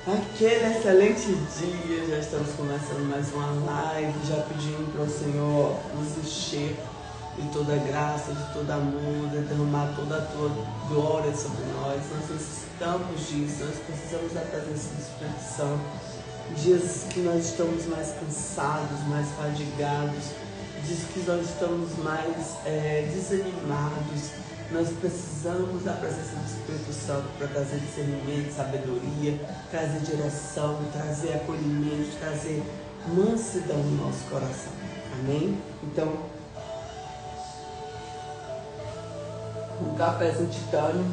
Aquele excelente dia, já estamos começando mais uma live, já pedindo para o Senhor nos encher de toda graça, de todo amor, de derramar toda a tua glória sobre nós. Nós necessitamos disso, nós precisamos da presença do Espírito Santo. Dias que nós estamos mais cansados, mais fadigados, dias que nós estamos mais desanimados. Nós precisamos da presença do Espírito Santo para trazer discernimento, sabedoria, trazer direção, trazer acolhimento, trazer mansidão no nosso coração. Amém? Então, um cafézinho titânio,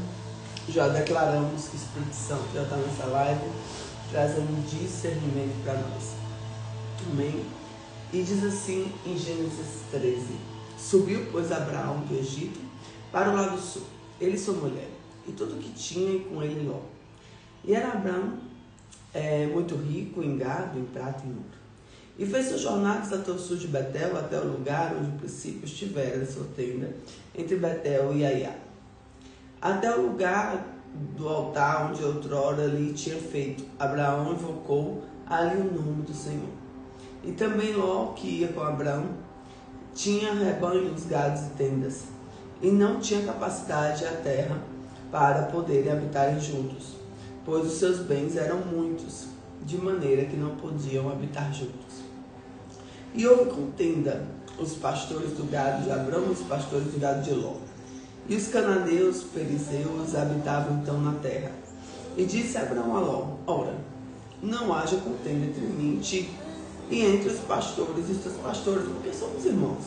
já declaramos que o Espírito Santo já está nessa live, trazendo discernimento para nós. Amém? E diz assim em Gênesis 13: Subiu, pois, Abraão do Egito para o lado sul, ele e sua mulher, e tudo que tinha, e com ele Ló. E era Abraão muito rico em gado, em prata e em ouro. E fez suas jornadas até o sul de Betel, até o lugar onde o princípio estivera sua tenda, entre Betel e Aiá, até o lugar do altar onde outrora lhe tinha feito. Abraão invocou ali o nome do Senhor. E também Ló, que ia com Abraão, tinha rebanhos, gados e tendas, e não tinha capacidade a terra para poderem habitarem juntos, pois os seus bens eram muitos, de maneira que não podiam habitar juntos. E houve contenda, os pastores do gado de Abraão e os pastores do gado de Ló. E os cananeus, perizeus, habitavam então na terra. E disse Abraão a Ló: Ora, não haja contenda entre mim e ti, e entre os pastores e os teus pastores, porque somos irmãos.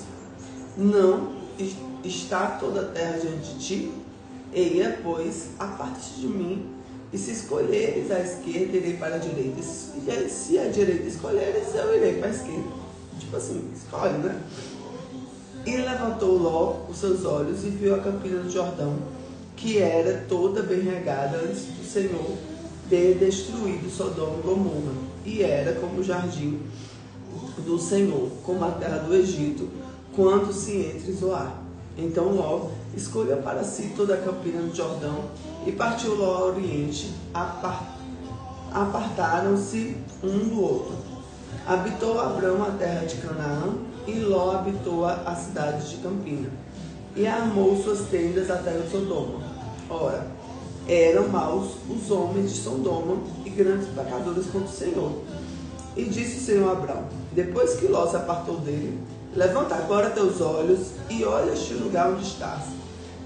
Não está toda a terra diante de ti? Eia, pois, aparte-te de mim, e se escolheres a esquerda, irei para a direita. E se a direita escolheres, eu irei para a esquerda. Tipo assim, escolhe, né? E levantou Ló os seus olhos e viu a campina do Jordão, que era toda bem regada antes do Senhor ter destruído Sodoma e Gomorra, e era como o jardim do Senhor, como a terra do Egito, quando se entra em Zoar. Então Ló escolheu para si toda a campina do Jordão e partiu Ló ao oriente. Apartaram-se um do outro. Habitou Abrão a terra de Canaã e Ló habitou a cidade de Campina e armou suas tendas até o Sodoma. Ora, eram maus os homens de Sodoma e grandes pecadores contra o Senhor. E disse o Senhor a Abrão, depois que Ló se apartou dele: Levanta agora teus olhos e olha este lugar onde estás,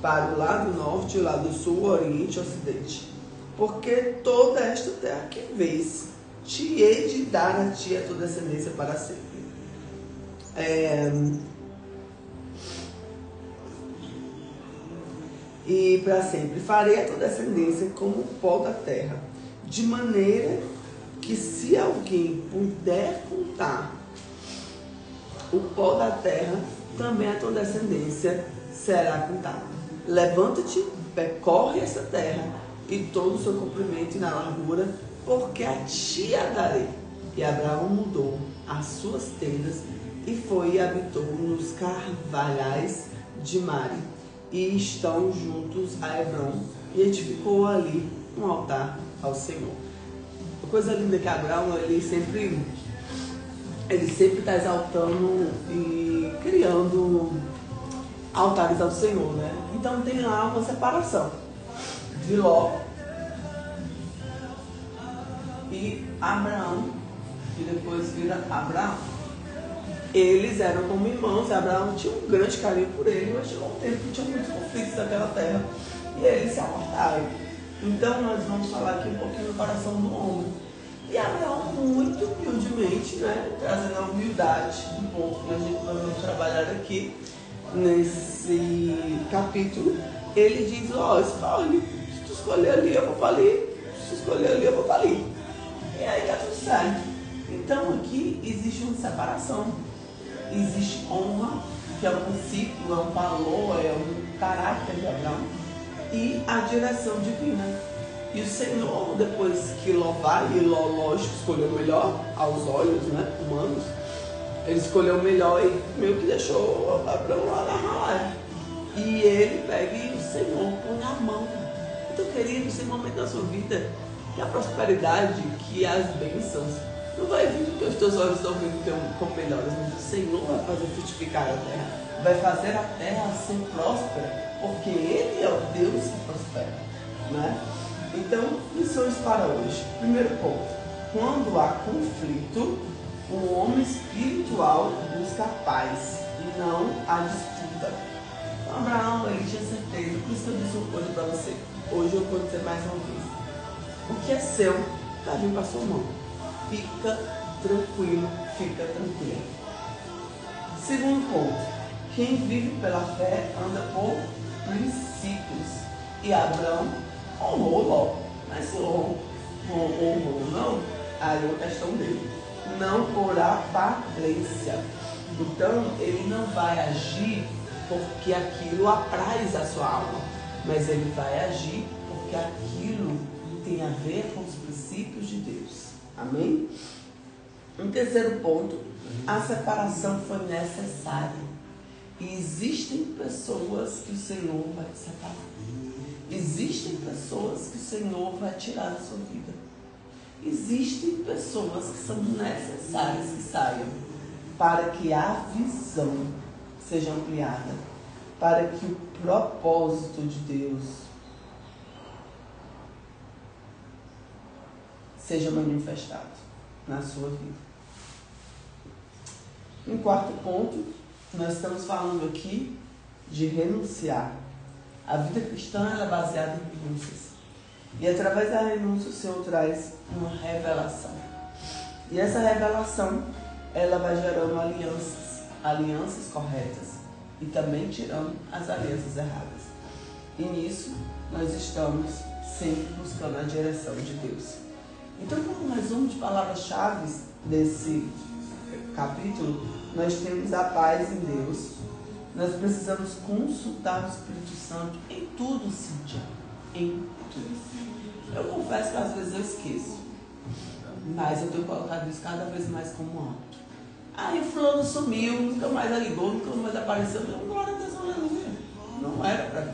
para o lado norte, o lado sul, o oriente e o ocidente. Porque toda esta terra que vês, te hei de dar a ti e a tua descendência para sempre. E para sempre farei a tua descendência como o pó da terra, de maneira que se alguém puder contar o pó da terra, também a tua descendência será contada. Levanta-te, percorre essa terra e todo o seu comprimento e na largura, porque a ti a darei. E Abraão mudou as suas tendas e foi e habitou nos carvalhais de Mare, e estão juntos a Hebrom, e edificou ali um altar ao Senhor. A coisa linda é que Abraão, ele sempre está exaltando e criando altares ao Senhor, né? Então tem lá uma separação de Ló e Abraão, que depois vira Abraão. Eles eram como irmãos, e Abraão tinha um grande carinho por ele, mas chegou um tempo que tinha muitos conflitos naquela terra e eles se apartaram. Então nós vamos falar aqui um pouquinho do coração do homem. E Abraão, muito humildemente, né, trazendo a humildade, um ponto que nós vamos trabalhar aqui nesse capítulo, ele diz: escolhe, se tu escolher ali, eu vou para ali, se tu escolher ali, eu vou para ali. E aí tá tudo certo. Então aqui existe uma separação, existe honra, que é um princípio, é um valor, é um caráter de Abraão, e a direção divina. E o Senhor, depois que Ló vai, e Ló, lógico, escolheu o melhor aos olhos, né, humanos, ele escolheu o melhor e meio que deixou Abraão lá na rala. E ele pega e o Senhor põe a mão. Então, querido, esse momento da sua vida, que a prosperidade, que as bênçãos, não vai vir porque os teus olhos estão vendo com melhores, mas o Senhor vai fazer frutificar a terra, vai fazer a terra ser próspera, porque Ele é o Deus que prospera, né? Então, lições para hoje. Primeiro ponto: quando há conflito, o homem espiritual busca a paz e não a disputa. Então, Abraão, ele tinha certeza, por isso que eu disse uma coisa para você. Hoje eu vou dizer mais uma vez: o que é seu, está vindo para a sua mão. Fica tranquilo, fica tranquilo. Segundo ponto: quem vive pela fé anda por princípios. E Abraão honrou logo, mas se honrou ou não, aí é uma questão dele. Não por aparência. Então ele não vai agir porque aquilo apraz a sua alma, mas ele vai agir porque aquilo tem a ver com os princípios de Deus. Amém? Um terceiro ponto: a separação foi necessária. E existem pessoas que o Senhor vai te separar. Existem pessoas que o Senhor vai tirar da sua vida. Existem pessoas que são necessárias que saiam para que a visão seja ampliada, para que o propósito de Deus seja manifestado na sua vida. Em quarto ponto, nós estamos falando aqui de renunciar. A vida cristã ela é baseada em renúncias. E através da renúncia o Senhor traz uma revelação. E essa revelação, ela vai gerando alianças corretas. E também tirando as alianças erradas. E nisso, nós estamos sempre buscando a direção de Deus. Então, como resumo de palavras-chave desse capítulo, nós temos a paz em Deus. Nós precisamos consultar o Espírito Santo em tudo, Cíntia. Em tudo. Eu confesso que às vezes eu esqueço. Mas eu tenho colocado isso cada vez mais como hábito. Aí o fulano sumiu, nunca mais ligou, nunca mais apareceu. Meu, glória a Deus, aleluia. Não era para mim.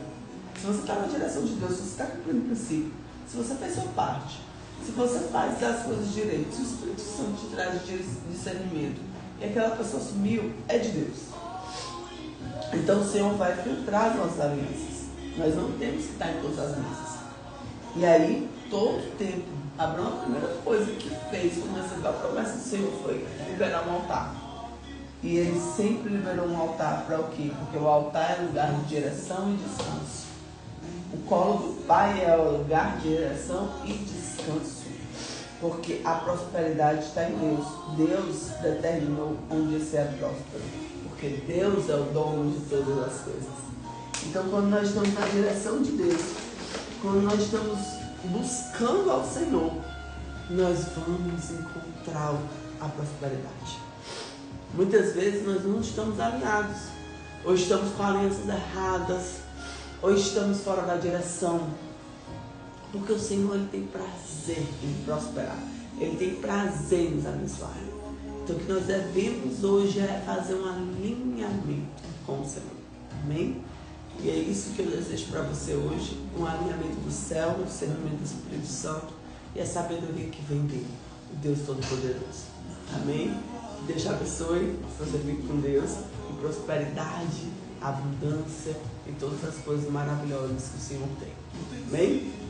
Se você está na direção de Deus, se você está cumprindo o princípio, se você fez sua parte, se você faz as coisas direito, se o Espírito Santo te traz discernimento e aquela pessoa sumiu, é de Deus. Então o Senhor vai filtrar as nossas alianças. Nós não temos que estar em todas as mesas. E aí, todo tempo, Abraão, a primeira coisa que fez quando recebeu a promessa do Senhor foi liberar um altar. E ele sempre liberou um altar para o quê? Porque o altar é lugar de direção e descanso. O colo do Pai é o lugar de direção e descanso. Porque a prosperidade está em Deus. Deus determinou onde você é próspero. Porque Deus é o dono de todas as coisas. Então, quando nós estamos na direção de Deus, quando nós estamos buscando ao Senhor, nós vamos encontrar a prosperidade. Muitas vezes nós não estamos alinhados, ou estamos com alianças erradas, ou estamos fora da direção. Porque o Senhor ele tem prazer em prosperar, Ele tem prazer em nos abençoar. Então o que nós devemos hoje é fazer um alinhamento com o Senhor. Amém? E é isso que eu desejo para você hoje, um alinhamento do céu, o discernimento do Espírito Santo e a sabedoria que vem dele, o Deus Todo-Poderoso. Amém? Que Deus te abençoe, você fique com Deus, e prosperidade, abundância e todas as coisas maravilhosas que o Senhor tem. Amém?